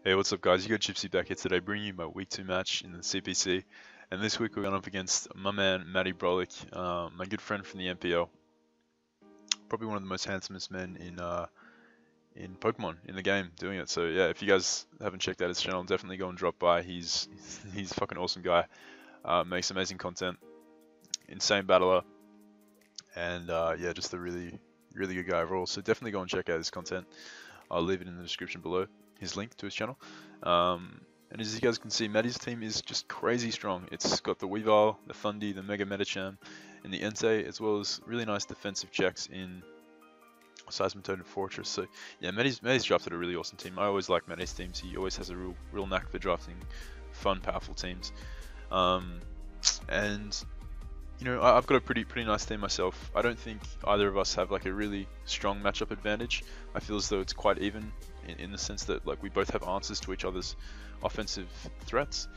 Hey, what's up, guys? You got Gypsy back here today, bringing you my week 2 match in the CPC. And this week we're going up against my man Matty Brollic, my good friend from the MPL. Probably one of the most handsomest men in Pokemon in the game doing it. So yeah, if you guys haven't checked out his channel, definitely go and drop by. He's a fucking awesome guy. Makes amazing content, insane battler, and yeah, just a really good guy overall. So definitely go and check out his content. I'll leave it in the description below, his link to his channel. And as you guys can see, Matty's team is just crazy strong. It's got the Weavile, the Thundy, the Mega Medicham, and the Entei, as well as really nice defensive checks in Seismitoad and Fortress. So yeah, Matty's drafted a really awesome team. I always like Matty's teams. He always has a real knack for drafting fun, powerful teams. And you know, I've got a pretty nice team myself. I don't think either of us have like a really strong matchup advantage. I feel as though it's quite even in the sense that like we both have answers to each other's offensive threats.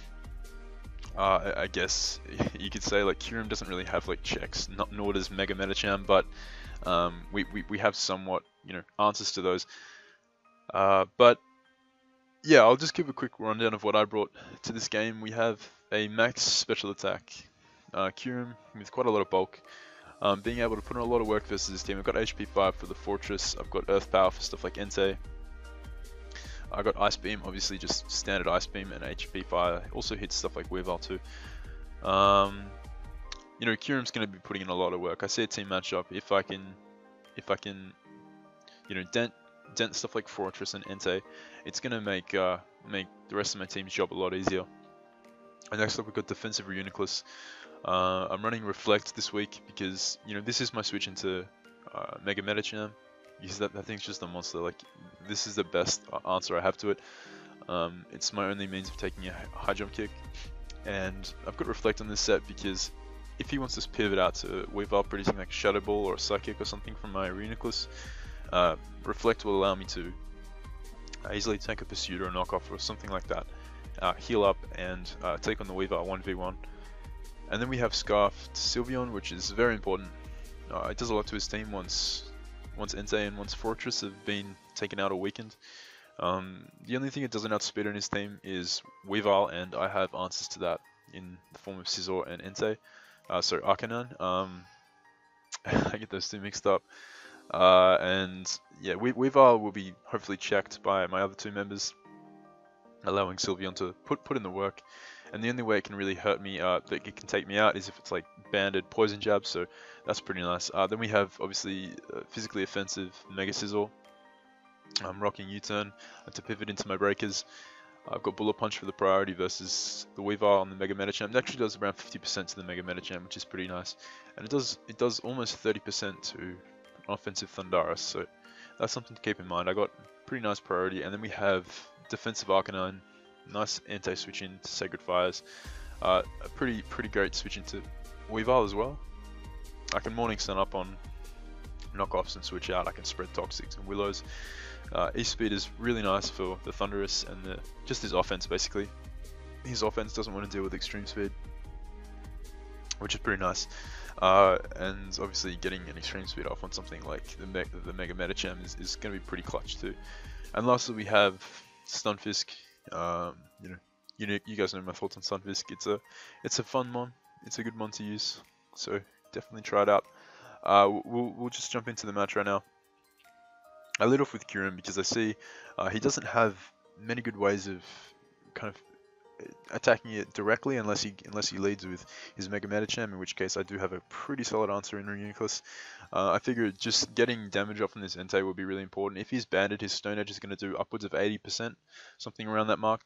I guess you could say like Kyurem doesn't really have like checks, nor does Mega Medicham, but we have somewhat, you know, answers to those. But yeah, I'll just give a quick rundown of what I brought to this game. We have a max special attack Kyurem with quite a lot of bulk, being able to put in a lot of work versus this team. I've got HP 5 for the Fortress, I've got Earth Power for stuff like Entei, I got Ice Beam, obviously just standard Ice Beam, and HP Fire also hits stuff like Weavile too. You know, Kyurem's going to be putting in a lot of work. I see a team matchup, if I can, you know, dent stuff like Fortress and Entei, it's going to make the rest of my team's job a lot easier. And next up we've got Defensive Reuniclus. I'm running Reflect this week because, you know, this is my switch into Mega Medicham, because that thing's just a monster. Like, this is the best answer I have to it. It's my only means of taking a high jump kick, and I've got Reflect on this set because if he wants to pivot out to Weavile producing like a Shadow Ball or a Psychic or something from my Reuniclus, Reflect will allow me to easily take a Pursuit or a Knockoff or something like that, heal up and take on the Weavile 1v1. And then we have Scarfed Sylveon, which is very important. It does a lot to his team once Entei and once Fortress have been taken out or weakened. The only thing it doesn't outspeed on his team is Weavile, and I have answers to that in the form of Scizor and Entei. So Arcanine. I get those two mixed up. And yeah, Weavile will be hopefully checked by my other two members, allowing Sylveon to put in the work. And the only way it can really hurt me, that it can take me out, is if it's like banded Poison Jab, so that's pretty nice. Then we have obviously physically offensive Mega Scizor. I'm rocking U-turn to pivot into my breakers. I've got Bullet Punch for the priority versus the Weavile on the Mega Medicham. It actually does around 50% to the Mega Medicham, which is pretty nice. And it does almost 30% to offensive Thundarus, so that's something to keep in mind. I got pretty nice priority. And then we have defensive Arcanine. Nice anti-switch in to Sacred Fires. A pretty great switch into Weavile as well. I can Morning Sun up on knockoffs and switch out. I can spread Toxics and Willows. E-Speed is really nice for the Thunderous and just his offense basically. His offense doesn't want to deal with extreme speed, which is pretty nice. And obviously getting an extreme speed off on something like the Mega Medicham is going to be pretty clutch too. And lastly we have Stunfisk. You guys know my thoughts on Stunfisk. It's a fun mon. It's a good mon to use. So definitely try it out. We'll just jump into the match right now. I lead off with Kyurem because I see he doesn't have many good ways of kind of attacking it directly unless he leads with his Mega Medicham, in which case I do have a pretty solid answer in Reuniclus. I figure just getting damage off from this Entei will be really important. If he's banded, his Stone Edge is going to do upwards of 80%, something around that mark.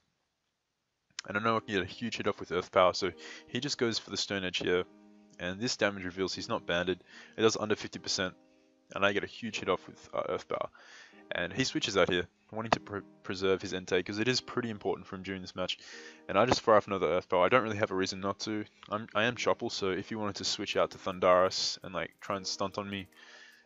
And I know I can get a huge hit off with Earth Power, so he just goes for the Stone Edge here. And this damage reveals he's not banded. It does under 50%, and I get a huge hit off with Earth Power. And he switches out here, wanting to preserve his Entei, because it is pretty important for him during this match. And I just fire off another Earth Power. I don't really have a reason not to. I am Choppal, so if he wanted to switch out to Thundarus and like try and stunt on me,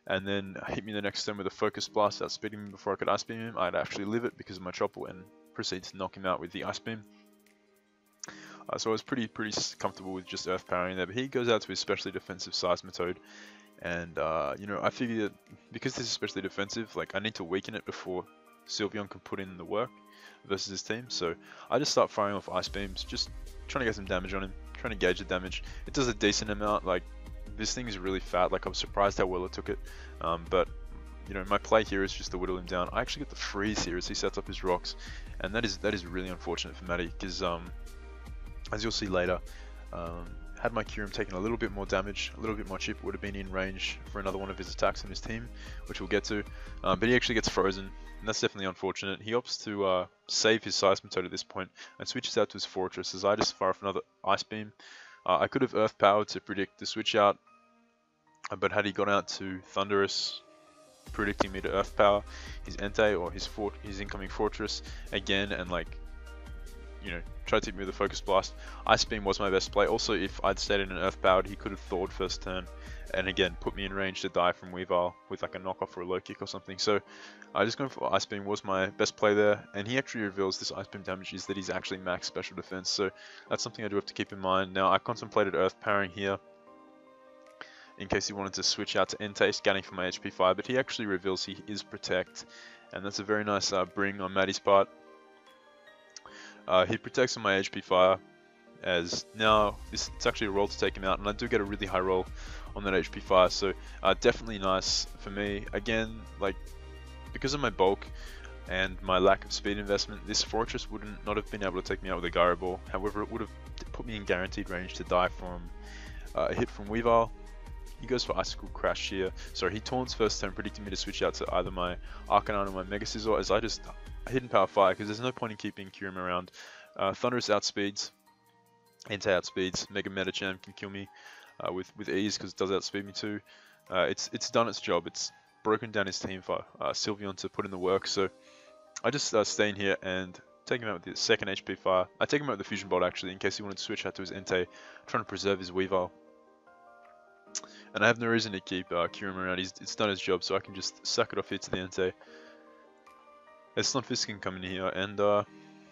and then hit me the next turn with a Focus Blast, outspeeding him before I could Ice Beam him, I'd actually live it because of my Choppal and proceed to knock him out with the Ice Beam. So I was pretty comfortable with just Earth Powering there, but he goes out to his specially defensive Seismitoad. And you know, I figure that because this is especially defensive, like I need to weaken it before Sylveon can put in the work versus his team. So I just start firing off Ice Beams, just trying to get some damage on him, trying to gauge the damage. It does a decent amount. Like, this thing is really fat. Like, I'm surprised how well it took it. But you know, my play here is just to whittle him down. I actually get the freeze here as he sets up his rocks, and that is really unfortunate for Matty, because as you'll see later, had my Kyurem taken a little bit more damage, a little bit more chip, would have been in range for another one of his attacks on his team, which we'll get to. But he actually gets frozen, and that's definitely unfortunate. He opts to save his Seismitoad at this point and switches out to his Fortress as I just fire off another Ice Beam. I could have Earth Powered to predict the switch out, but had he gone out to Thunderous, predicting me to Earth Power his Entei or his incoming Fortress again, and like, you know, try to hit me with a Focus Blast. Ice Beam was my best play. Also, if I'd stayed in an Earth Powered, he could have thawed first turn, and again put me in range to die from Weavile with like a knockoff or a low kick or something. So just going for Ice Beam was my best play there, and he actually reveals this Ice Beam damage is that he's actually max special defense. So that's something I do have to keep in mind. Now I contemplated Earth Powering here in case he wanted to switch out to Entei, scanning for my HP fire, but he actually reveals he is Protect, and that's a very nice bring on Matty's part. He protects on my HP fire, as now it's actually a roll to take him out, and I do get a really high roll on that HP fire, so definitely nice for me. Again, like, because of my bulk and my lack of speed investment, this Fortress would not have been able to take me out with a Gyro Ball. However, it would have put me in guaranteed range to die from a hit from Weavile. He goes for Icicle Crash here. Sorry, he taunts first turn, predicting me to switch out to either my Arcanine or my Mega Scizor, as I just Hidden Power Fire, because there's no point in keeping Kyurem around. Thunderous outspeeds, Entei outspeeds, Mega Medicham can kill me with ease, because it does outspeed me too. It's done its job. It's broken down his team for Sylveon to put in the work, so I just stay in here and take him out with the second HP Fire. I take him out with the Fusion Bolt actually, in case he wanted to switch out to his Entei, trying to preserve his Weavile. And I have no reason to keep Kyurem around. It's done his job, so I can just suck it off here to the Entei. As Stunfisk can come in here and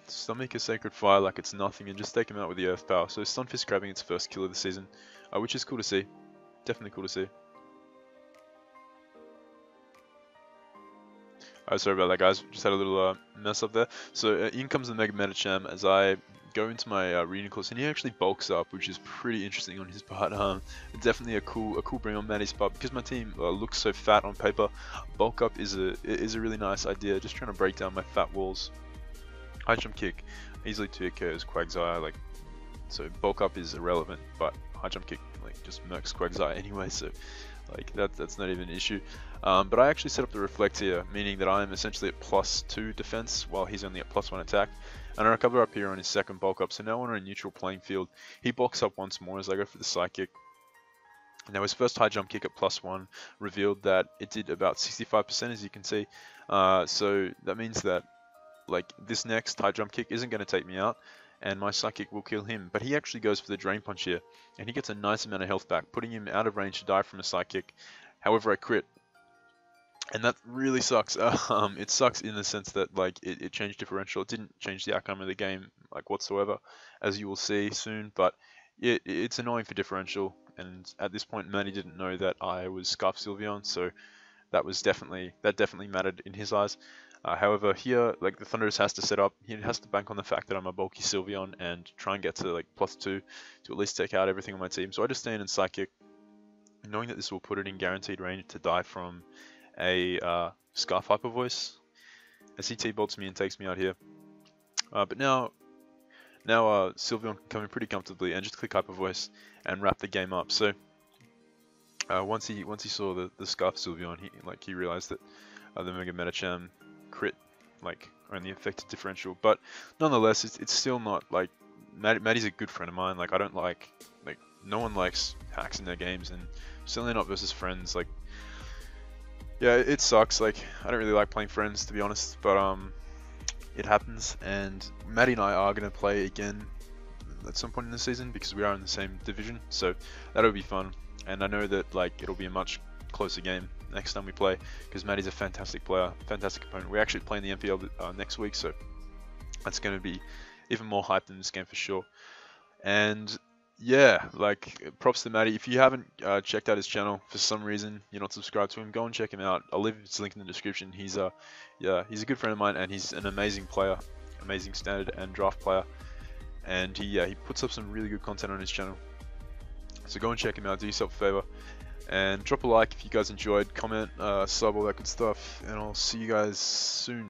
stomach a Sacred Fire like it's nothing and just take him out with the Earth Power. So Stunfisk grabbing its first kill of the season, which is cool to see. Definitely cool to see. Sorry about that, guys. Just had a little mess up there. So in comes the Mega Medicham as I go into my Reuniclus, and he actually bulks up, which is pretty interesting on his part. Definitely a cool bring on Matty's part, because my team looks so fat on paper. Bulk up is a really nice idea. Just trying to break down my fat walls. High Jump Kick, easily 2-hit KOs Quagsire. Like, so bulk up is irrelevant, but High Jump Kick like just murks Quagsire anyway. So like that's not even an issue. But I actually set up the Reflect here, meaning that I am essentially at +2 defense while he's only at +1 attack. And I recover up here on his second bulk up, so now we're on a neutral playing field. He bulks up once more as I go for the Psychic. Now his first High Jump Kick at +1 revealed that it did about 65%, as you can see. So that means that like this next High Jump Kick isn't going to take me out, and my Psychic will kill him. But he actually goes for the Drain Punch here, and he gets a nice amount of health back, putting him out of range to die from a Psychic. However, I crit. And that really sucks. It sucks in the sense that like it changed differential. It didn't change the outcome of the game like whatsoever, as you will see soon. But it's annoying for differential. And at this point, Matty didn't know that I was Scarf Sylveon, so that definitely mattered in his eyes. However, here like the Thunderous has to set up. He has to bank on the fact that I'm a bulky Sylveon and try and get to like +2 to at least take out everything on my team. So I just stay in and Psychic, knowing that this will put it in guaranteed range to die from a Scarf Hyper Voice, as he T-bolts me and takes me out here. But now Sylveon can come in pretty comfortably and just click Hyper Voice and wrap the game up. So once he saw the Scarf Sylveon, he realized that the Mega Medicham crit like only affected differential. But nonetheless, it's still not like Matty's a good friend of mine. Like I don't like no one likes hacks in their games, and certainly not versus friends. Like, yeah, it sucks. Like, I don't really like playing friends, to be honest, but it happens, and Matty and I are going to play again at some point in the season, because we are in the same division, so that'll be fun. And I know that like it'll be a much closer game next time we play, because Matty's a fantastic player, fantastic opponent. We actually play in the MPL next week, so that's going to be even more hype than this game for sure. And yeah, like props to Matty. If you haven't checked out his channel for some reason, you're not subscribed to him, go and check him out. I'll leave his link in the description. Yeah, he's a good friend of mine, and he's an amazing player, amazing standard and draft player. And he puts up some really good content on his channel. So go and check him out. Do yourself a favor, and drop a like if you guys enjoyed. Comment, sub, all that good stuff, and I'll see you guys soon.